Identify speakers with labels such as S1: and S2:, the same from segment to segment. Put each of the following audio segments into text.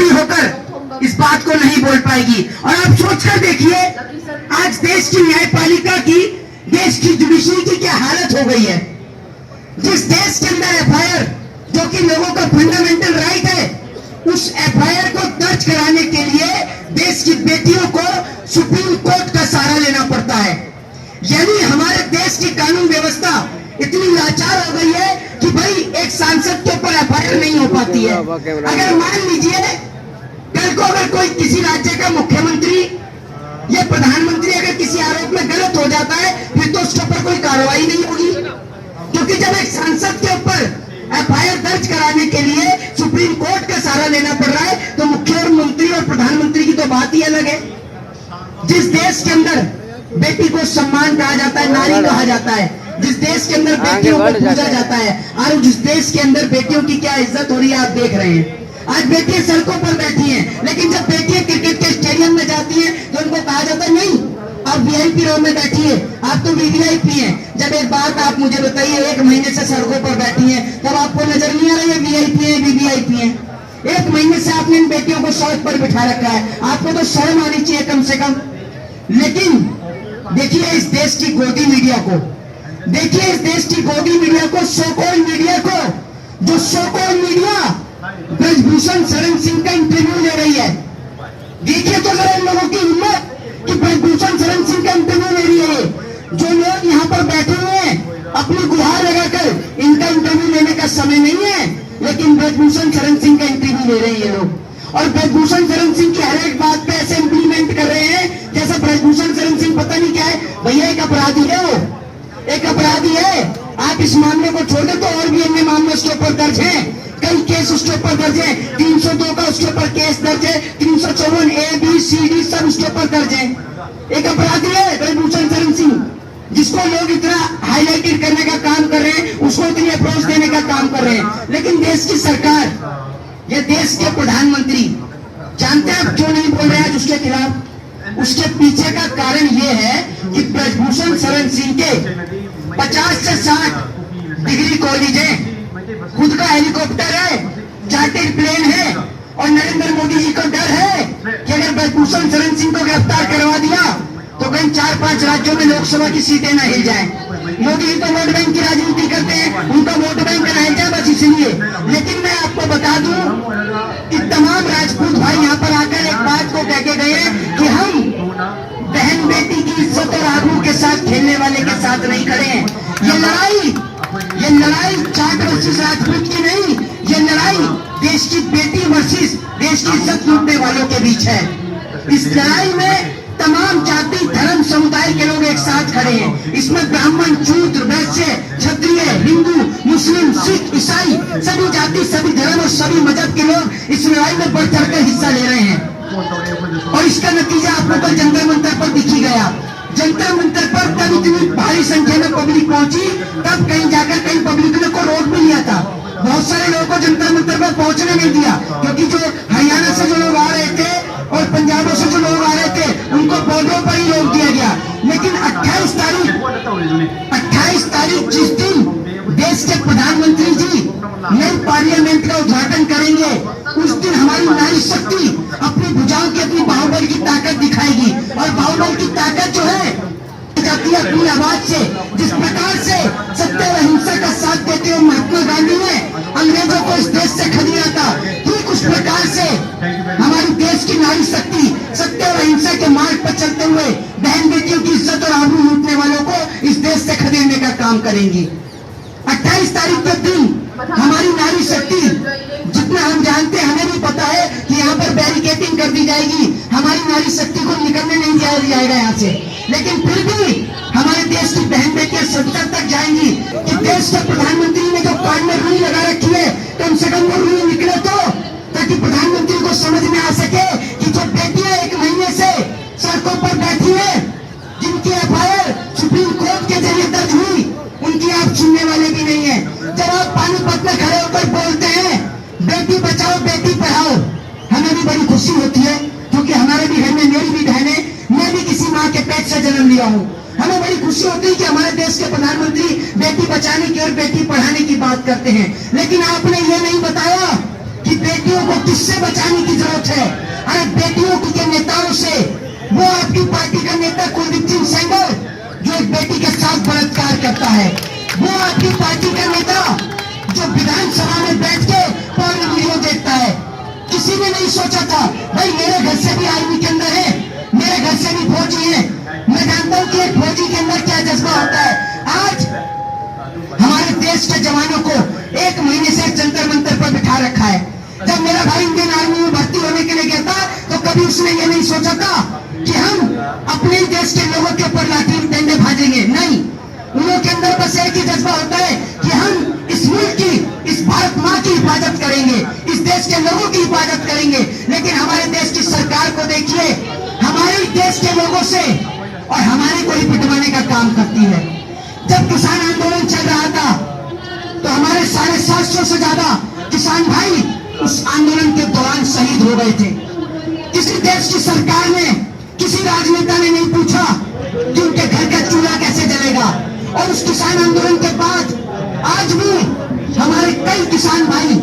S1: बड़ी होकर इस बात को नहीं बोल पाएगी। और आप सोचकर देखिए आज देश की न्यायपालिका की, देश की जुडिशरी की क्या हालत हो गई है। जिस देश के अंदर एफआईआर, जो कि लोगों का फंडामेंटल राइट है, उस एफआईआर को दर्ज कराने के लिए देश की बेटियों को सुप्रीम कोर्ट का सहारा लेना पड़ता है। यानी हमारे देश की कानून व्यवस्था इतनी लाचार हो गई है कि भाई एक सांसद के ऊपर एफआईआर नहीं हो पाती है। अगर मान लीजिए कल को अगर कोई किसी राज्य का मुख्यमंत्री या प्रधानमंत्री अगर किसी आरोप में गलत हो जाता है, फिर तो उसके ऊपर कोई कार्रवाई नहीं होगी, क्योंकि जब एक सांसद के ऊपर एफआईआर दर्ज कराने के लिए सुप्रीम कोर्ट का सहारा लेना पड़ रहा है, तो मुख्यमंत्री और प्रधानमंत्री की तो बात ही अलग है। जिस देश के अंदर बेटी को सम्मान कहा जाता है, नारी कहा जाता है, जिस देश के अंदर बेटियों को पूजा जाता है, और जिस देश के अंदर बेटियों की क्या इज्जत हो रही है आप देख रहे हैं। आज बेटियां सड़कों पर बैठी हैं, लेकिन जब बेटियां क्रिकेट के स्टेडियम में जाती हैं तो उनको कहा जाता है नहीं आप वीआईपी रो में बैठिए, आप तो वीवीआईपी हैं। जब एक बात आप मुझे बताइए, 1 महीने से सड़कों पर बैठी हैं, तब आपको नजर नहीं आ रही है वीआईपी है वीवीआईपी है? 1 महीने से आपने इन बेटियों को सड़क पर बिठा रखा है, आपको तो शर्म आनी चाहिए कम से कम। लेकिन देखिए इस देश की गोदी मीडिया को, देखिए इस देश की गोदी मीडिया को, सोकॉल मीडिया को, जो सोकॉल मीडिया ब्रजभूषण शरण सिंह का इंटरव्यू ले रही है। देखिए तो जरा इन लोगों की हिम्मत कि ब्रजभूषण शरण सिंह का इंटरव्यू ले रही है। जो लोग यहाँ पर बैठे हुए हैं अपनी गुहार लगाकर, इनका इंटरव्यू लेने का समय नहीं है, लेकिन ब्रजभूषण शरण सिंह का इंटरव्यू ले रहे हैं ये लोग। और ब्रजभूषण शरण सिंह की हर एक बात पे ऐसे इंप्लीमेंट कर रहे हैं जैसे ब्रजभूषण शरण सिंह पता नहीं क्या है। भैया एक अपराधी है, वो एक अपराधी है। आप इस मामले को छोड़े तो और भी अन्य मामले उसके ऊपर दर्ज हैं, कई केस उसके ऊपर दर्ज है। 302 का उसके ऊपर केस दर्ज है, 354 ABCD सब उसके ऊपर दर्ज है। एक अपराधी है ब्रजभूषण शरण सिंह, जिसको लोग इतना हाईलाइटेड करने का काम कर रहे हैं, उसको इतनी अप्रोच देने का काम कर रहे हैं। लेकिन देश की सरकार या देश के प्रधानमंत्री जानते हैं आप क्यों नहीं बोल रहे हैं आज उसके खिलाफ? उसके पीछे का कारण यह है कि ब्रजभूषण शरण सिंह के 50 से 60 डिग्री कॉलेज है, खुद का हेलीकॉप्टर है, चार्टर्ड प्लेन है, और नरेंद्र मोदी जी को डर है कि अगर ब्रजभूषण शरण सिंह को गिरफ्तार करवा दिया तो कहीं 4-5 राज्यों में लोकसभा की सीटें न हिल जाएं। मोदी जी तो वोट बैंक की राजनीति करते हैं, उनका वोट बैंक न हिल जाए बस इसलिए। लेकिन मैं आपको बता दूं कि तमाम राजपूत भाई यहाँ पर आकर एक बात को कह के गए कि हम बहन बेटी की इज्जत और आबरू के साथ खेलने वाले के साथ नहीं खड़े हैं। ये लड़ाई जाट वर्सेस राजपूत की नहीं, ये लड़ाई देश की बेटी वर्सेस देश की इज्जत लूटने वालों के बीच है। इस लड़ाई में तमाम जाति धर्म समुदाय के लोग एक साथ खड़े हैं। इसमें ब्राह्मण, शूद्र, वैश्य, क्षत्रिय, हिंदू, मुस्लिम, सिख, ईसाई, सभी जाति, सभी धर्म और सभी मजहब के लोग इस लड़ाई में बढ़ चढ़कर हिस्सा ले रहे हैं। और इसका नतीजा आप लोग जंतर मंतर पर दिख ही गया। जंतर मंतर पर तब इतनी भारी संख्या में पब्लिक पहुंची, तब कहीं जाकर कहीं पब्लिक ने को रोक भी लिया था। बहुत सारे लोगों को जंतर मंतर पर पहुंचने नहीं दिया, क्योंकि जो हरियाणा से जो लोग आ रहे थे और पंजाब से जो लोग आ रहे थे उनको बॉर्डरों पर ही रोक दिया गया। लेकिन 28 तारीख जिस दिन देश के प्रधानमंत्री जी नई पार्लियामेंट का उद्घाटन करेंगे, उस दिन हमारी नारी शक्ति अपनी भुजाओं की, अपनी बाहुबल की ताकत दिखाएगी। और बाहुबल की ताकत जो है जाती है अपनी आवाज से। जिस प्रकार से सत्य और अहिंसा का साथ देते हुए महात्मा गांधी ने अंग्रेजों को इस देश से खदेड़ा था, ठीक उस प्रकार से हमारी देश की नारी शक्ति सत्य और अहिंसा के मार्ग पर चलते हुए बहन बेटियों की इज्जत और आबरू लूटने वालों को इस देश से खदेड़ने का काम करेंगी। 28 तारीख के दिन हमारी नारी शक्ति, जितना हम जानते हैं हमें भी पता है कि यहाँ पर बैरिकेडिंग कर दी जाएगी, हमारी नारी शक्ति को निकलने नहीं दिया जाएगा यहाँ से। लेकिन फिर भी हमारे देश की बहन बेटियां संसद तक जाएंगी कि देश के प्रधानमंत्री ने जो कान में रुई लगा रखी है, कम से कम वो रुई निकले तो, ताकि प्रधानमंत्री को समझ में आ सके कि जो बेटियां 1 महीने से सड़कों पर बैठी है, जिनकी एफआईआर सुप्रीम कोर्ट के जरिए दर्ज हुई, उनकी आप सुनने वाले भी नहीं है। जब आप पानीपत में खड़े होकर बोलते हैं बेटी बचाओ बेटी पढ़ाओ, हमें भी बड़ी खुशी होती है, क्योंकि हमारे भी घर में मेरी भी बहनें, मैं भी किसी माँ के पेट से जन्म लिया हूँ। हमें बड़ी खुशी होती है कि हमारे देश के प्रधानमंत्री बेटी बचाने की और बेटी पढ़ाने की बात करते हैं। लेकिन आपने ये नहीं बताया कि बेटियों को किससे बचाने की जरूरत है? अरे बेटियों के नेताओं से। वो आपकी पार्टी का नेता कुलदीप सिंह सेंगर जो एक बेटी के साथ बलात्कार करता है, वो आपकी पार्टी का नेता जो विधानसभा में बैठ के पॉर्न वीडियो देखता है। किसी ने नहीं सोचा था भाई मेरे घर से भी आर्मी के अंदर है, मेरे घर से भी फौजी है। मैं जानता हूं कि एक फौजी के अंदर क्या जज्बा होता है। आज हमारे देश के जवानों को 1 महीने से जंतर मंतर पर बिठा रखा है। जब मेरा भाई इंडियन आर्मी में भर्ती होने के लिए गया था तो कभी उसने ये नहीं सोचा था कि हम अपने ही देश के लोगों के ऊपर लाठी डंडे भाजेंगे। नहीं, उन्हों के अंदर बस एक ही जज्बा होता है कि हम इस मुल्क की, इस भारत माँ की हिफाजत करेंगे, इस देश के लोगों की हिफाजत करेंगे। लेकिन हमारे देश की सरकार को देखिए, हमारे देश के लोगों से और हमारे को ही पिटवाने का काम करती है। जब किसान आंदोलन चल रहा था तो हमारे 750 से ज्यादा किसान भाई उस आंदोलन के दौरान शहीद हो गए थे। किसी देश की सरकार ने, किसी राजनेता ने नहीं पूछा कि उनके घर का चूल्हा कैसे जलेगा। और उस किसान आंदोलन के बाद आज भी हमारे कई किसान भाई,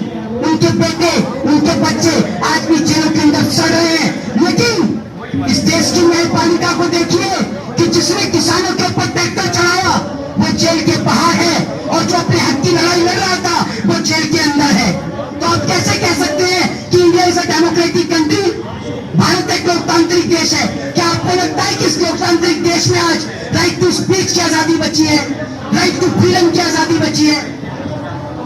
S1: उनके बेटे, उनके बच्चे आज भी जेलों के अंदर सड़ रहे हैं। लेकिन इस देश की न्यायपालिका को देखिए कि जिसने किसानों के ऊपर ट्रैक्टर चढ़ाया वो जेल के बाहर है, और जो अपने हक की लड़ाई लड़ रहा था वो जेल के अंदर है। तो आप कैसे कह सकते हैं कि India is a democratic country? Bharat एक लोकतांत्रिक देश है। क्या आपको लगता है कि इस लोकतांत्रिक देश में आज राइट टू स्पीच की आजादी बची है, राइट टू फ्रीडम की आजादी बची है?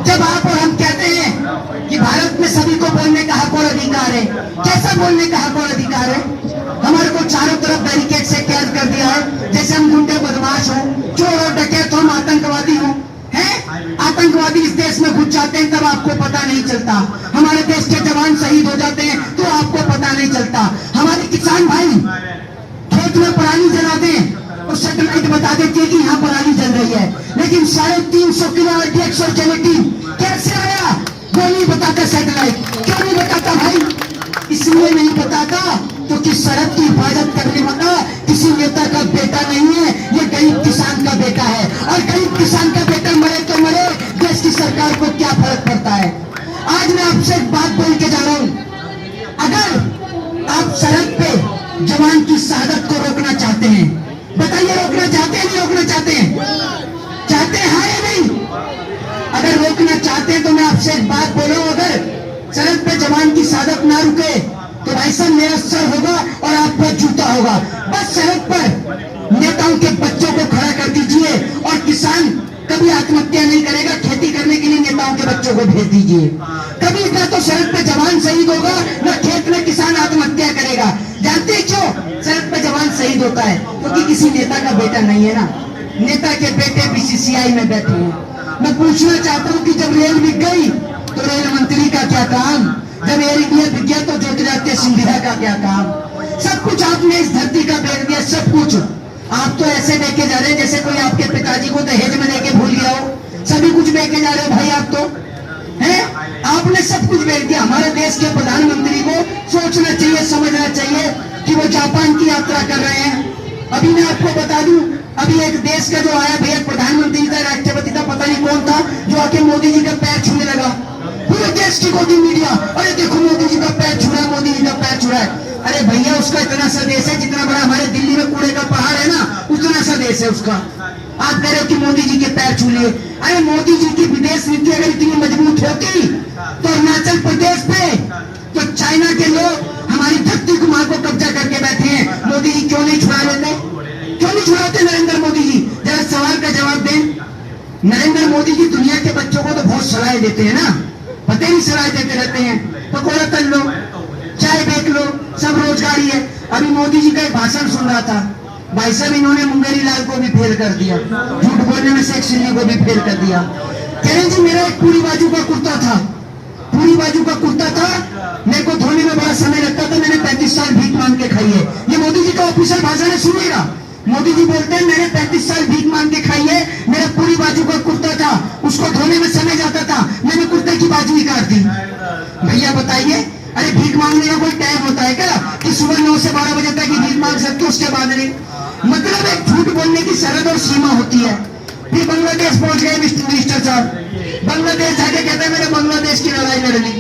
S1: जब आप और हम कहते हैं कि भारत में सभी को बोलने का हक और अधिकार है, कैसा बोलने का हक और अधिकार है? हमारे को चारों तरफ बैरिकेड से कैद कर दिया है, जैसे हम गुंडे बदमाश हो, चोर और डकैत हो, हम आतंकवादी हो। आतंकवादी इस देश में घुस जाते हैं तब आपको पता नहीं चलता। हमारे देश के जवान शहीद हो जाते हैं तो आपको पता नहीं चलता। हमारे किसान भाई खेत में पराली जला दें और सैटेलाइट बता देती है कि यहाँ पराली जल रही है, लेकिन 350 किलो RTX और जेलेटिन कैसे आया वो नहीं बताता सैटेलाइट। क्यों नहीं बताता भाई? इसलिए नहीं बताता क्योंकि सड़क की हिफाजत करने वाला किसी नेता का बेटा नहीं है, ये गरीब किसान का बेटा है। और गरीब किसान का बेटा मरे तो मरे, देश की सरकार को क्या फर्क पड़ता है? आज मैं आपसे एक बात बोल के जा रहा हूं, अगर आप सड़क पे जवान की शहादत को रोकना चाहते हैं, बताइए रोकना चाहते हैं नहीं रोकना चाहते हैं? चाहते हैं हाँ या नहीं? अगर रोकना चाहते हैं तो मैं आपसे एक बात बोल रहा हूं, अगर सड़क पे जवान की शहादत ना रुके तो भाई साहब मेरा सर होगा और आप पर जूता होगा। बस सड़क पर नेताओं के बच्चों को खड़ा कर दीजिए और किसान कभी आत्महत्या नहीं करेगा, खेती करने के लिए नेताओं के बच्चों को भेज दीजिए। कभी ना तो सड़क पे जवान शहीद होगा, ना खेत में किसान आत्महत्या करेगा। जानते हैं क्यों सड़क पे जवान शहीद होता है? क्योंकि किसी नेता का बेटा नहीं है ना, नेता के बेटे BCCI में बैठे हैं। मैं पूछना चाहता हूँ कि जब रेल बिक गई तो रेल मंत्री का क्या काम? जब एयर इंडिया बिक गया तो ज्योतिरादित्य सिंधिया का क्या काम? सब कुछ आपने इस धरती का बेच दिया, सब कुछ। आप तो ऐसे लेके जा रहे हैं जैसे कोई आपके पिताजी को दहेज में लेके भूल गया हो। सभी कुछ लेके जा रहे हो भाई आप तो, हैं? आपने सब कुछ बेच दिया। हमारे देश के प्रधानमंत्री को सोचना चाहिए, समझना चाहिए कि वो जापान की यात्रा कर रहे हैं। अभी मैं आपको बता दूं, अभी एक देश का जो आया भैया प्रधानमंत्री था, राष्ट्रपति था, पता नहीं कौन था, जो आके मोदी जी का पैर छूने लगा। पूरे देश की गोदी मीडिया, अरे देखो मोदी जी का पैर छू रहा है, मोदी जी का पैर छू रहा है। अरे भैया उसका इतना सा देश है, जितना बड़ा हमारे दिल्ली में कूड़े का पहाड़ है ना, उतना सा देश है उसका। आप कह रहे हो कि मोदी जी के पैर छू लिए। अरे मोदी जी की विदेश नीति अगर इतनी मजबूत होती तो अरुणाचल प्रदेश पे तो चाइना के लोग हमारी धरती को मां को कब्जा करके बैठे हैं। मोदी जी क्यों नहीं छुड़ा लेते? क्यों नहीं छुड़ाते नरेंद्र मोदी जी? जरा सवाल का जवाब दें। नरेंद्र मोदी जी दुनिया के बच्चों को तो बहुत सलाह देते हैं ना, पता नहीं सलाह देते रहते हैं। पकौड़ा तल लो, चाय बेच लो, सब रोजगारी है। अभी मोदी जी का एक भाषण सुन रहा था, भाई साहब इन्होंने मुंगेरी लाल को भी फेल कर दिया, झूठ बोलने में शेख सिल्ली को भी फेल कर दिया। कह रहे जी मेरा एक पूरी बाजू का कुर्ता था, पूरी बाजू का कुर्ता था, मेरे को धोने में बड़ा समय लगता था, मैंने 35 साल भीख मांग के खाई है। ये मोदी जी का ऑफिशियल भाषण है, सुनिएगा। मोदी जी बोलते हैं मैंने 35 साल भीख मांग के खाई है, मेरा पूरी बाजू का कुर्ता था, उसको धोने में समय जाता था, मैंने कुर्ते की बाजू ही काट दी। भैया बताइए, अरे भीख मांगने का कोई टाइम होता है क्या कि सुबह 9 से 12 बजे तक ही भीख मांग सकते हो, उसके बाद नहीं? मतलब एक झूठ बोलने की सरहद और सीमा होती है। फिर बांग्लादेश पहुंच गए मिनिस्टर साहब, बांग्लादेश जाके कहते हैं मैंने बांग्लादेश की लड़ाई लड़ ली।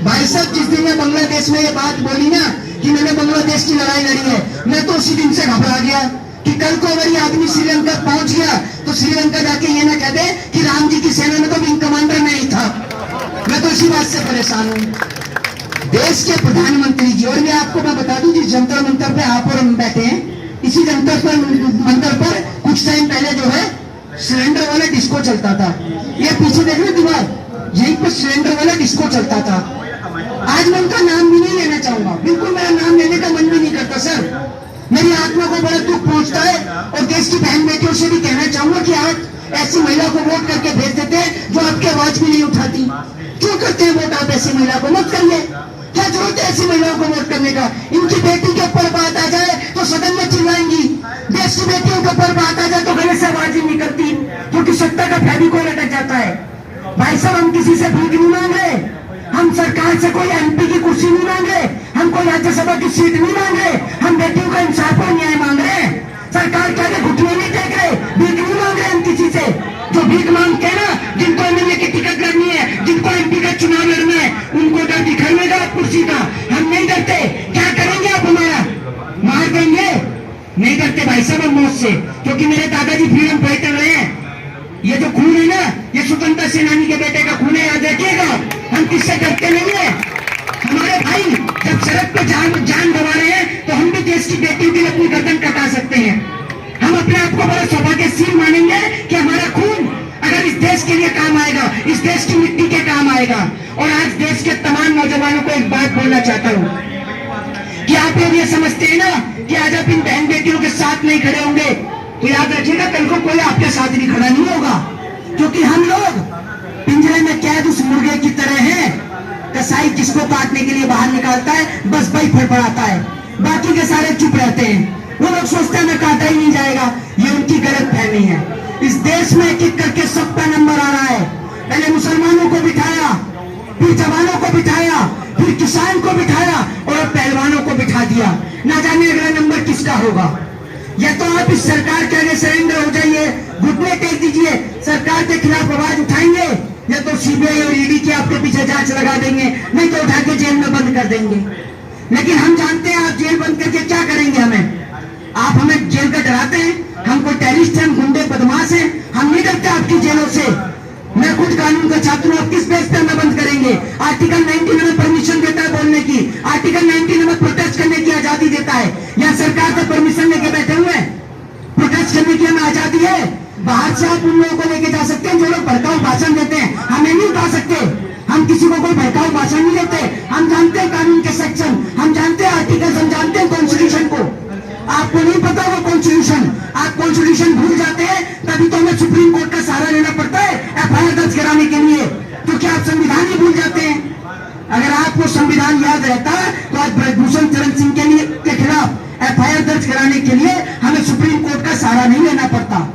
S1: भाई साहब, जिस दिन मैं बांग्लादेश में ये बात बोली ना कि मैंने बांग्लादेश की लड़ाई लड़ी है, मैं तो उसी दिन से घबरा गया कि कल को अगर ये आदमी श्रीलंका पहुंच गया तो श्रीलंका जाके ये ना कह दे कि राम जी की सेना में तो विंग कमांडर नहीं था। मैं तो इसी बात से परेशान हूं। देश के प्रधानमंत्री जी, और मैं आपको मैं बता दूं, जिस जंतर मंतर पे आप और हम बैठे हैं, इसी जंतर मंतर पर कुछ टाइम पहले जो है सिलेंडर वाला डिस्को चलता था। ये पीछे देख रहे दीवार, यहीं पर सिलेंडर वाला डिस्को चलता था। आज मैं उनका नाम भी नहीं लेना चाहूंगा, बिल्कुल मेरा नाम लेने का मन भी नहीं करता सर। मेरी आत्मा को बड़ा दुख पहुंचता है और देश की बहन बेटियों से भी कहना चाहूंगा कि आप ऐसी महिला को वोट करके भेज देते हैं जो आपकी आवाज भी नहीं उठाती। क्यों करते हैं वोट आप ऐसी महिला को? मत करिए, क्या जरूरत है ऐसी महिलाओं को वोट करने का? इनकी बेटी के ऊपर बात आ जाए तो सदन में चिल्लाएंगी, देश की बेटियों के ऊपर बात आ जाए तो गले से आवाज ही निकलती, क्योंकि सत्ता का फेविकोल लटक जाता है। भाई साहब, हम किसी से भीख नहीं मांग रहे, हम सरकार से कोई एमपी की कुर्सी नहीं मांग रहे, हम कोई राज्यसभा की सीट नहीं मांग रहे, हम बेटियों का इंसाफ और न्याय मांग रहे हैं। सरकार के आगे घुटने नहीं टेक रहे, भीख नहीं मांग रहे हम किसी से। जो भीख मांगते हैं ना, जिनको एमएलए की टिकट लड़नी है, जिनको एमपी का चुनाव लड़ना है, उनको डर दिखाइएगा कुर्सी का। हम नहीं डरते। क्या करेंगे आप? हमारा मार देंगे? नहीं डरते भाई साहब हम मौत से, क्योंकि मेरे दादाजी फ्रीडम फाइटर रहे हैं। ये जो खून है ना, ये स्वतंत्रता सेनानी के बेटे का खून है, याद रखिएगा। हम किससे डरते नहीं है। हमारे भाई जब सड़क पे जान गंवा रहे हैं तो हम भी देश की बेटियों के लिए अपनी गर्दन कटा सकते हैं। हम अपने आप को बड़ा सौभाग्यशील मानेंगे कि हमारा खून अगर इस देश के लिए काम आएगा, इस देश की मिट्टी के काम आएगा। और आज देश के तमाम नौजवानों को एक बात बोलना चाहता हूँ कि आप लोग ये समझते हैं ना कि आज आप इन बहन बेटियों के साथ नहीं खड़े होंगे, तो याद रखिएगा कल को कोई आपके साथ भी खड़ा नहीं होगा, क्योंकि हम लोग पिंजरे में कैद उस मुर्गे की तरह हैं। कसाई जिसको काटने के लिए बाहर निकालता है, बस भाई फड़फड़ाता है, बाकी के सारे चुप रहते हैं। वो लोग सोचते हैं मैं काटा ही नहीं जाएगा। ये उनकी गलत फहमी है। इस देश में एक एक करके सबका नंबर आ रहा है। पहले मुसलमानों को बिठाया, फिर जवानों को बिठाया, फिर किसान को बिठाया और पहलवानों को बिठा दिया। ना जाने अगला नंबर किसका होगा। या तो आप इस सरकार के आगे सरेंडर हो जाइए, घुटने टेक दीजिए, सरकार के खिलाफ आवाज उठाएंगे, या तो सीबीआई और ईडी की आपके पीछे जांच लगा देंगे, नहीं तो उठा के जेल में बंद कर देंगे। लेकिन हम जानते हैं आप जेल बंद करके क्या करेंगे। आप हमें जेल का डराते हैं। हम कोई टेररिस्ट हैं, हम गुंडे बदमाश हैं, हम नहीं डरते आपकी जेलों से। मैं खुद कानून का छात्र हूं। आप किस बेस पे हमें बंद करेंगे? आर्टिकल 19 हमें परमिशन देता है बोलने की, आर्टिकल 19 हमें प्रोटेस्ट करने की आजादी देता है। या सरकार से परमिशन लेके बैठे हुए हैं? प्रोटेस्ट करने की हमें आजादी है। बाहर से आप उन लोगों को लेके जा सकते हैं जो लोग भड़काऊ भाषण देते हैं, हमें नहीं उठा सकते। हम किसी को कोई भड़काऊ भाषण नहीं देते। हम जानते हैं कानून के सेक्शन, हम जानते हैं आर्टिकल, हम जानते हैं कॉन्स्टिट्यूशन को। आपको नहीं पता वो कॉन्स्टिट्यूशन, आप कॉन्स्टिट्यूशन भूल जाते हैं, तभी तो हमें सुप्रीम कोर्ट का सहारा लेना पड़ता है एफआईआर दर्ज कराने के लिए, क्योंकि आप संविधान ही भूल जाते हैं। अगर आपको संविधान याद रहता तो आज ब्रजभूषण चरण सिंह के खिलाफ एफआईआर दर्ज कराने के लिए हमें सुप्रीम कोर्ट का सहारा नहीं लेना पड़ता।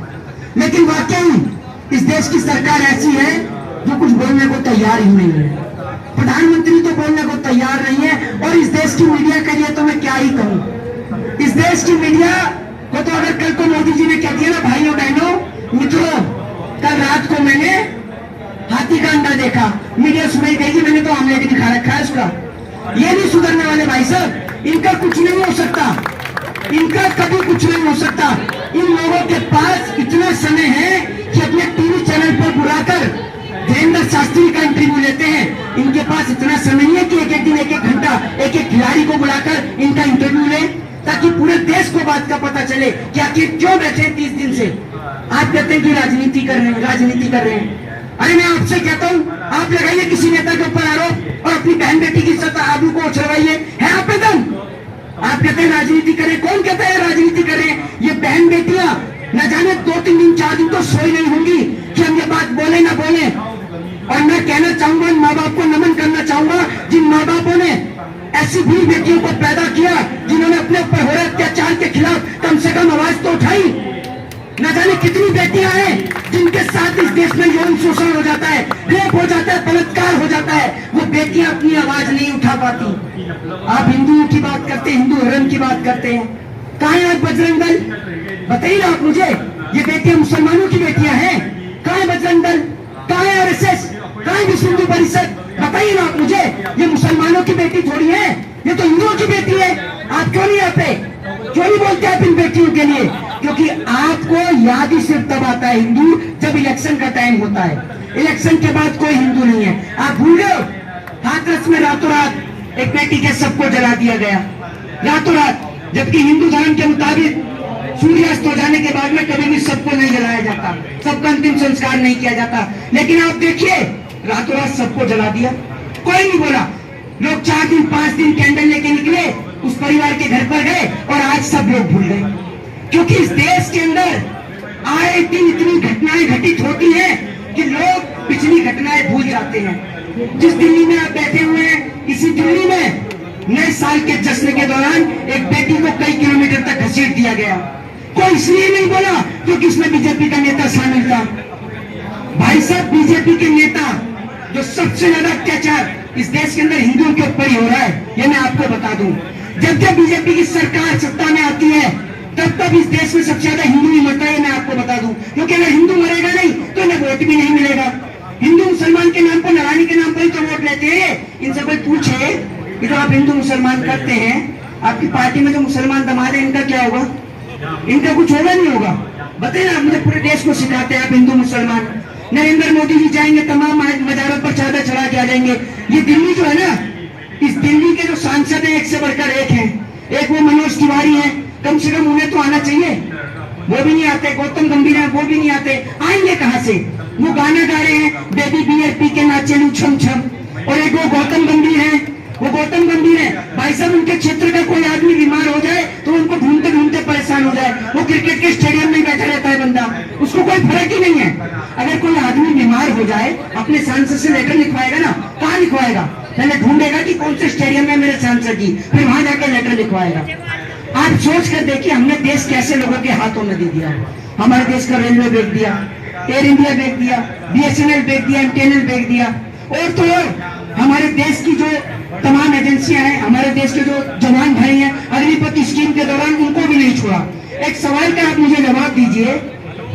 S1: लेकिन वाकई इस देश की सरकार ऐसी है जो कुछ बोलने को तैयार ही नहीं है। प्रधानमंत्री तो बोलने को तैयार नहीं है, और इस देश की मीडिया के लिए तो मैं क्या ही कहूं। इस देश की मीडिया को तो अगर कल को मोदी जी ने कह दिया ना, भाइयों बहनों मित्रों, कल रात को मैंने हाथी का अंडा देखा, मीडिया सुनाई देगी, मैंने तो आमलेट ही दिखा रखा है उसका। ये नहीं सुधरने वाले भाई साहब, इनका कुछ नहीं हो सकता, इनका कभी कुछ नहीं हो सकता। इन लोगों के पास इतना समय है कि अपने टीवी चैनल पर बुलाकर धीरेन्द्र शास्त्री का इंटरव्यू लेते हैं। इनके पास इतना समय नहीं है कि एक एक दिन एक एक घंटा एक एक खिलाड़ी को बुलाकर इनका इंटरव्यू ले, ताकि पूरे देश को बात का पता चले कि आखिर क्यों बैठे 30 दिन से। आप कहते हैं कि राजनीति कर रहे हैं, राजनीति कर रहे हैं। अरे मैं आपसे कहता हूँ, आप लगाइए किसी नेता के ऊपर आरोप और अपनी बहन बेटी की इज्जत आबरू को उछलवाइए, है आप पे दम? आप कहते हैं राजनीति करें, कौन कहता है राजनीति करें? ये बहन बेटियां न जाने 2-3 दिन 4 दिन तो सोई नहीं होंगी कि हम ये बात बोले ना बोले। और मैं कहना चाहूंगा, इन माँ बाप को नमन करना चाहूंगा जिन माँ बापों ने ऐसी वीर बेटियों को पैदा किया, जिन्होंने अपने ऊपर हो रहे अत्याचार के खिलाफ कम से कम आवाज तो उठाई। न जाने कितनी बेटियां हैं जिनके साथ इस देश में यौन शोषण हो जाता है, रेप हो जाता है, बलात्कार हो जाता है, वो बेटियां अपनी आवाज नहीं उठा पाती। आप हिंदुओं की बात करते हैं, हिंदू धर्म की बात करते हैं, कहाँ है आज बजरंग दल? बताइए आप मुझे, ये बेटियां मुसलमानों की बेटियां हैं, कहाँ है बजरंग दल, कहाँ है आरएसएस, कहाँ है विश्व हिंदू परिषद? बताइए ना आप मुझे, ये मुसलमानों की बेटी थोड़ी है, ये तो हिंदुओं की बेटी है। आप क्यों नहीं आते, क्यों नहीं बोलते आप इन बेटियों के लिए? क्योंकि आपको याद ही सिर्फ तब आता है हिंदू जब इलेक्शन का टाइम होता है। इलेक्शन के बाद कोई हिंदू नहीं है। आप भूल गए हाथरस में रातों रात एक बेटी के सबको जला दिया गया, रातों रात, जबकि हिंदू धर्म के मुताबिक सूर्यास्त हो जाने के बाद में कभी भी सबको नहीं जलाया जाता, सबका अंतिम संस्कार नहीं किया जाता। लेकिन आप देखिए रातों रात सबको जला दिया, कोई नहीं बोला। लोग 4 दिन 5 दिन कैंडल लेके निकले, उस परिवार के घर पर गए और आज सब लोग भूल गए। क्योंकि इस देश के अंदर आए दिन इतनी घटनाएं घटित होती हैं कि लोग पिछली घटनाएं भूल जाते हैं। जिस दिल्ली में आप बैठे हुए हैं, इसी दिल्ली में नए साल के जश्न के दौरान एक बेटी को कई किलोमीटर तक घसीट दिया गया। कोई इसलिए नहीं बोला क्योंकि इसमें बीजेपी का नेता शामिल था। भाई साहब, बीजेपी के नेता जो सबसे ज्यादा अत्याचार इस देश के अंदर हिंदुओं के ऊपर ही हो रहा है, ये मैं आपको बता दूं। जब जब बीजेपी की सरकार सत्ता में आती है तब तब इस देश में सबसे ज्यादा हिंदू ही मरता है, ये मैं आपको बता दूं। क्योंकि अगर हिंदू मरेगा नहीं तो इन्हें वोट भी नहीं मिलेगा। हिंदू मुसलमान के नाम पर, लड़ाने के नाम पर ही तो वोट लेते हैं। इनसे कोई पूछे कि जो आप हिंदू मुसलमान करते हैं, आपकी पार्टी में जो मुसलमान दमाद है इनका क्या होगा? इनका कुछ होगा नहीं होगा? बताइए ना, मुझे पूरे देश को सिखाते हैं आप हिंदू मुसलमान। नरेंद्र मोदी जी जाएंगे, तमाम मजारों पर चादर चढ़ा के आ जाएंगे। ये दिल्ली जो है ना, इस दिल्ली के जो सांसद हैं एक से बढ़कर एक हैं। एक वो मनोज तिवारी हैं, कम से कम उन्हें तो आना चाहिए, वो भी नहीं आते। गौतम गंभीर हैं, वो भी नहीं आते। आएंगे कहां से? वो गाना गा रहे हैं, बेबी बियर पी के नाचे लू छम छम। और एक वो गौतम गंभीर है, वो गौतम गंभीर है। भाई साहब, उनके क्षेत्र का कोई आदमी बीमार हो जाए तो उनको ढूंढते ढूंढते परेशान हो जाए। वो क्रिकेट के स्टेडियम में बैठा रहता है बंदा, उसको कोई फर्क ही नहीं है। अगर कोई आदमी बीमार हो जाए, अपने सांसद से लेटर लिखवाएगा ना, कहाँ लिखवाएगा? पहले ढूंढेगा कि कौन से स्टेडियम में मेरे सांसद जी, फिर वहां जाकर लेटर लिखवाएगा। आप सोच कर देखिए, हमने देश कैसे लोगों के हाथों में दे दिया। हमारे देश का रेलवे बेच दिया, एयर इंडिया बेच दिया, BSNL बेच दिया, MTNL बेच दिया। और तो और हमारे देश की जो तमाम एजेंसियां हैं, हमारे देश के जो जवान भाई हैं, अग्निपथ स्कीम के दौरान उनको भी नहीं छोड़ा। एक सवाल का आप मुझे जवाब दीजिए।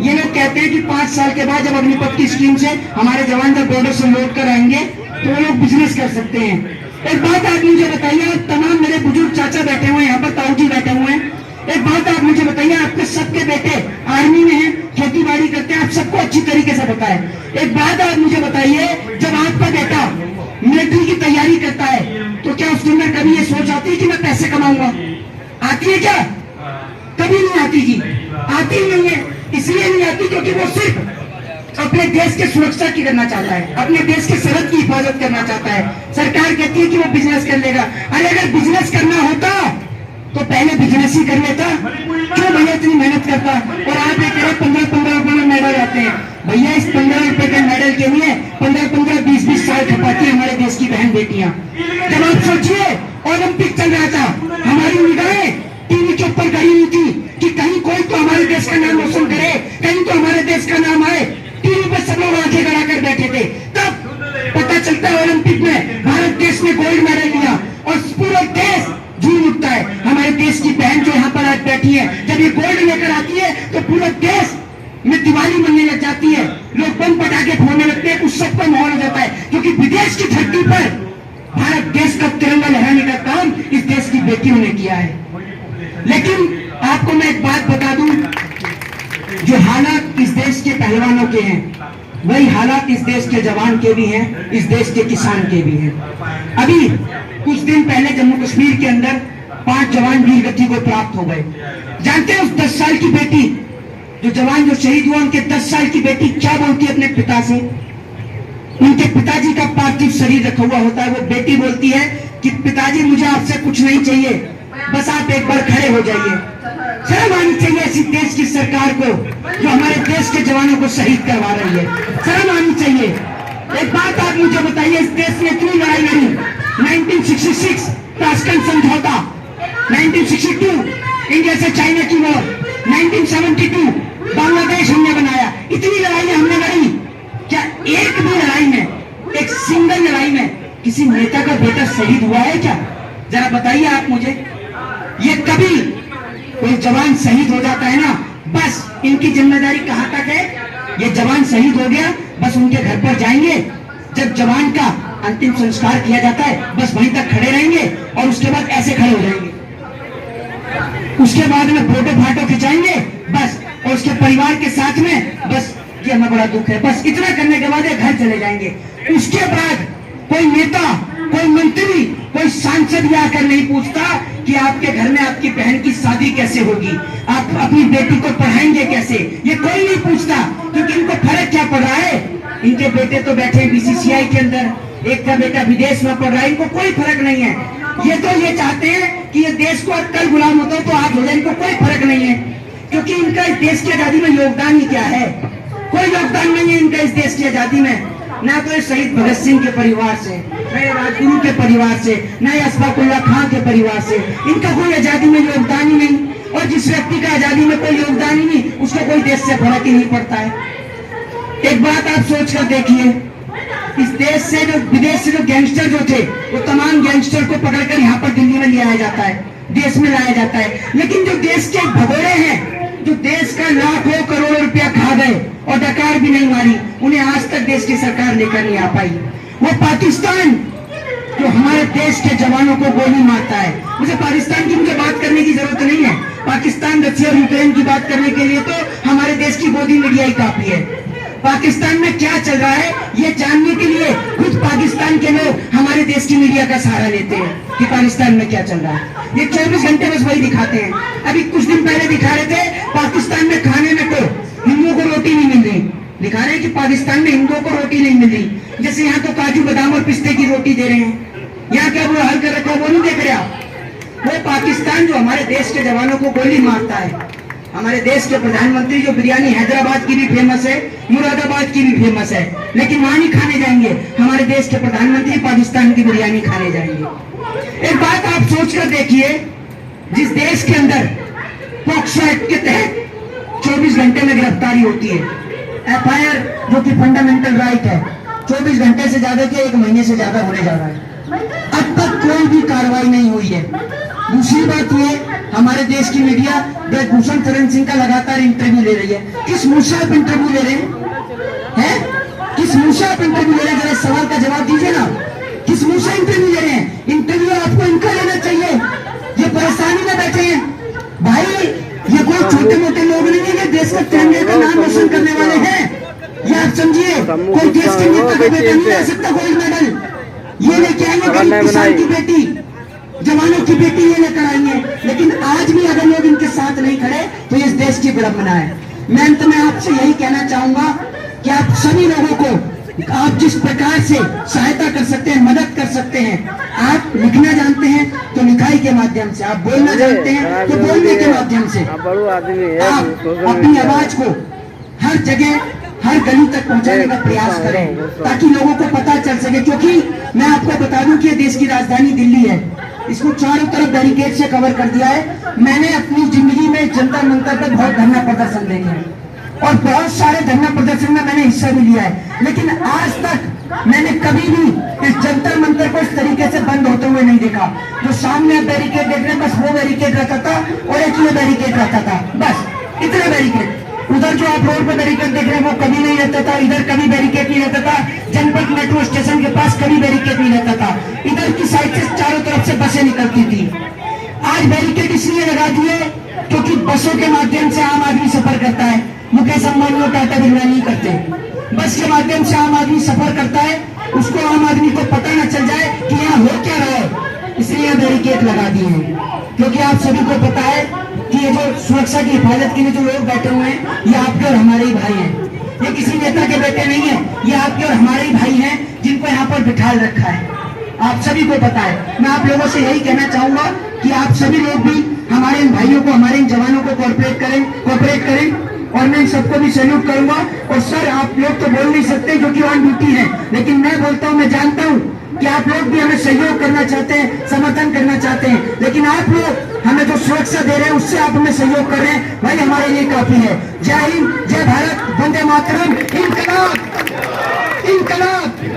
S1: ये लोग कहते हैं कि 5 साल के बाद जब अग्निपथ की स्कीम से हमारे जवान जब बॉर्डर से लौट कर आएंगे तो वो लोग बिजनेस कर सकते हैं। एक बात आप मुझे बताइए, तमाम मेरे बुजुर्ग चाचा बैठे हुए हैं यहाँ पर, ताऊ जी बैठे हुए हैं। एक बात आप मुझे बताइए, आपके सबके बेटे आर्मी में हैं, खेती बाड़ी करते हैं, आप सबको अच्छी तरीके से पता है। एक बात आप मुझे बताइए, जब आपका बेटा मिलिट्री की तैयारी करता है तो क्या उसके अंदर कभी ये सोच आती है कि मैं पैसे कमाऊंगा? आती है क्या? कभी नहीं आती जी, आती ही नहीं है। इसलिए नहीं आती क्योंकि वो सिर्फ अपने देश की सुरक्षा की करना चाहता है, अपने देश की सरहद की हिफाजत करना चाहता है। सरकार कहती है कि वो बिजनेस कर लेगा। अरे अगर बिजनेस करना होता तो पहले बिजनेस ही कर लेता, क्यों भैया इतनी मेहनत करता? और आप ये कह रहे 15-15 रुपए में मेडल आते हैं। भैया इस 15 रुपए के मेडल के लिए 15-15, 20-20 साल खपाती है हमारे देश की बहन बेटियां। जब आप सोचिए ओलंपिक चल रहा था, हमारी निगाहें टीवी के ऊपर गई हुई थी कि कहीं कोई तो हमारे देश का नाम रोशन करे, कहीं तो हमारे देश का नाम आए। टीवी पर सब लोग आंखें गड़ा कर बैठे थे। तब पता चलता है ओलंपिक में भारत देश ने गोल्ड मेडल लिया और पूरा देश झूम उठता है। हमारे देश की बहन जो यहाँ पर आज बैठी है, जब ये गोल्ड लेकर आती है तो पूरा देश में दिवाली मनने लग जाती है, लोग बम पटाखे फोड़ने लगते हैं, उत्सव का माहौल हो जाता है। क्योंकि विदेश की धरती पर भारत देश का तिरंगा लहराने का काम इस देश की बेटियों ने किया है। लेकिन आपको मैं एक बात बता दूं, जो हालात इस देश के पहलवानों के हैं वही हालात इस देश के जवान के भी हैं, इस देश के किसान के भी हैं। अभी कुछ दिन पहले जम्मू कश्मीर के अंदर 5 जवान वीर गति को प्राप्त हो गए। जानते हैं उस 10 साल की बेटी, जो जवान जो शहीद हुआ, उनके 10 साल की बेटी क्या बोलती है अपने पिता से? उनके पिताजी का पार्थिव शरीर रखा हुआ होता है, वो बेटी बोलती है कि पिताजी मुझे आपसे कुछ नहीं चाहिए, बस आप एक बार खड़े हो जाइए। शर्म आनी चाहिए ऐसी देश की सरकार को जो हमारे देश के जवानों को शहीद करवा रही है, शर्म आनी चाहिए। एक बात आप मुझे बताइए, इस देश ने क्यों लड़ाई लड़ी? 1966 ताशकंद समझौता, 1962 इंडिया से चाइना की वॉर, 1972 बांग्लादेश हमने बनाया। इतनी लड़ाइयां हमने लड़ी, क्या एक भी लड़ाई में, एक सिंगल लड़ाई में किसी नेता का बेटा शहीद हुआ है क्या? जरा बताइए आप मुझे। ये कभी कोई जवान शहीद हो जाता है ना, बस इनकी जिम्मेदारी कहां तक है? ये जवान शहीद हो गया, बस उनके घर पर जाएंगे, जब जवान का अंतिम संस्कार किया जाता है, बस वहीं तक खड़े रहेंगे और उसके बाद ऐसे खड़े हो जाएंगे, उसके बाद में फोटो फाटो खिंचाएंगे बस, और उसके परिवार के साथ में बस ये हमें बड़ा दुख है, बस इतना करने के बाद घर चले जाएंगे। उसके बाद कोई नेता, कोई मंत्री, कोई सांसद भी आकर नहीं पूछता कि आपके घर में आपकी बहन की शादी कैसे होगी, आप अपनी बेटी को पढ़ाएंगे कैसे, ये कोई नहीं पूछता, क्योंकि इनको फर्क क्या पड़ रहा है। इनके बेटे तो बैठे बीसीसीआई के अंदर, एक का बेटा विदेश में पढ़ रहा है, इनको कोई फर्क नहीं है। ये तो ये चाहते हैं कि ये देश को कल गुलाम होता हो तो आज हो जाए, इनको कोई फर्क नहीं है, क्योंकि इनका इस देश की आजादी में योगदान ही क्या है, कोई योगदान नहीं है इनका इस देश की आजादी में। ना तो ये शहीद भगत सिंह के परिवार से, न ये राजगुरु के परिवार से, न ये अशफाकुल्लाह खां के परिवार से, इनका कोई आजादी में योगदान ही नहीं। और जिस व्यक्ति का आजादी में कोई योगदान ही नहीं, उसको कोई देश से फर्क ही नहीं पड़ता है। एक बात आप सोच कर देखिए, इस देश से जो विदेश से जो गैंगस्टर जो थे, वो तमाम गैंगस्टर को पकड़कर यहाँ पर दिल्ली में ले आया जाता है, देश में लाया जाता है, लेकिन जो देश के भगोड़े हैं, जो देश का लाखों करोड़ों रुपया खा गए और डकार भी नहीं मारी, उन्हें आज तक देश की सरकार लेकर नहीं आ पाई। वो पाकिस्तान जो हमारे देश के जवानों को गोली मारता है, मुझे पाकिस्तान की मुझे बात करने की जरूरत नहीं है, पाकिस्तान, रशिया और यूक्रेन की बात करने के लिए तो हमारे देश की गोदी मीडिया ही काफी है। पाकिस्तान में क्या चल रहा है ये जानने के लिए खुद पाकिस्तान के लोग हमारे देश की मीडिया का सहारा लेते हैं कि पाकिस्तान में क्या चल रहा है। ये 24 घंटे बस वही दिखाते हैं। अभी कुछ दिन पहले दिखा रहे थे पाकिस्तान में खाने में तो हिंदुओं को रोटी नहीं मिल रही, दिखा रहे हैं कि पाकिस्तान में हिंदुओं को रोटी नहीं मिल रही, जैसे यहाँ तो काजू बादाम और पिस्ते की रोटी दे रहे हैं, यहाँ क्या वो हल कर रखा वो नहीं देख रहे आप। वो पाकिस्तान जो हमारे देश के जवानों को गोली मारता है, हमारे देश के प्रधानमंत्री जो बिरयानी हैदराबाद की भी फेमस है, मुरादाबाद की भी फेमस है, लेकिन वहां नहीं खाने जाएंगे, हमारे देश के प्रधानमंत्री पाकिस्तान की बिरयानी खाने जाएंगे। एक बात आप सोचकर देखिए, जिस देश के अंदर पॉक्सो एक्ट के तहत 24 घंटे में गिरफ्तारी होती है, एफआईआर जो कि फंडामेंटल राइट है, 24 घंटे से ज्यादा के 1 महीने से ज्यादा होने जा रहा है, अब तक कोई भी कार्रवाई नहीं हुई है। दूसरी बात ये, हमारे देश की मीडिया ब्रजभूषण शरण सिंह का लगातार इंटरव्यू ले रही है। किस मुंह से आप इंटरव्यू ले रहे हैं? किस मुंह से आप इंटरव्यू ले रहे हैं? जरा सवाल का जवाब दीजिए ना, किस मुंह से इंटरव्यू ले रहे हैं? इंटरव्यू आपको इनका लेना चाहिए, ये परेशानी में बैठे हैं भाई, ये कोई छोटे मोटे लोग नहीं है, ये देश का तिरंगे का नाम रोशन करने वाले हैं। ये आप समझिए, कोई देश के नेता का बेटा नहीं ला सकता गोल्ड मेडल, ये लेके आएंगे गरीब किसान की बेटी, जवानों की बेटी ये लेकर आएंगे, लेकिन आज भी अगर लोग इनके साथ नहीं खड़े तो इस देश की विडंबना है। मैं अंत में आपसे यही कहना चाहूंगा कि आप सभी लोगों को आप जिस प्रकार से सहायता कर सकते हैं, मदद कर सकते हैं, आप लिखना जानते हैं तो लिखाई के माध्यम से, आप बोलना जानते हैं तो बोलने के माध्यम से आप अपनी आवाज को हर जगह, हर गली तक पहुंचाने का प्रयास करें, ताकि लोगों को पता चल सके। क्योंकि मैं आपको बता दूं कि देश की राजधानी दिल्ली है, इसको चारों तरफ बैरिकेड से कवर कर दिया है। मैंने अपनी जिंदगी में जंतर मंतर पर बहुत धरना प्रदर्शन देखे हैं और बहुत सारे धरना प्रदर्शन में मैंने हिस्सा भी लिया है, लेकिन आज तक मैंने कभी भी इस जंतर मंतर को इस तरीके से बंद होते हुए नहीं देखा। जो सामने आप बैरिकेड देख रहे हैं, बस वो बैरिकेड रहता था और एक ये बैरिकेड रहता था, बस इतने बैरिकेड। उधर जो आप रोड पे बैरिकेड देख रहे हैं वो कभी नहीं रहता था, इधर कभी बैरिकेड नहीं रहता था, जनपद मेट्रो स्टेशन के पास कभी बैरिकेड नहीं रहता था, इधर की साइड से चारों तरफ से बसें निकलती थी। आज बैरिकेड इसलिए लगा दिए क्योंकि बसों के माध्यम से आम आदमी सफर करता है, मुकेश अंबानी और टाटा बिरला नहीं करते। बस के माध्यम से आम आदमी सफर करता है, उसको आम आदमी को पता न चल जाए कि यहाँ हो क्या रहा है, इसलिए यहाँ बैरिकेड लगा दिए हैं। क्योंकि आप सभी को पता है कि ये जो सुरक्षा की हिफाजत के लिए जो लोग बैठे हुए हैं, ये आपके और हमारे ही भाई हैं, ये किसी नेता के बेटे नहीं है, ये आपके और हमारे ही भाई हैं जिनको यहाँ पर बिठा रखा है, आप सभी को पता है। मैं आप लोगों से यही कहना चाहूंगा कि आप सभी लोग भी हमारे इन भाइयों को, हमारे इन जवानों को कोऑपरेट करें और मैं इन सबको भी सैल्यूट करूंगा। और सर, आप लोग तो बोल नहीं सकते क्योंकि ऑन ड्यूटी है, लेकिन मैं बोलता हूं, मैं जानता हूं कि आप लोग भी हमें सहयोग करना चाहते हैं, समर्थन करना चाहते हैं, लेकिन आप लोग हमें जो सुरक्षा दे रहे हैं उससे आप हमें सहयोग कर रहे हैं, भाई हमारे लिए काफी है। जय हिंद, जय भारत, वंदे मातरम, इनकलाब, इनकलाब।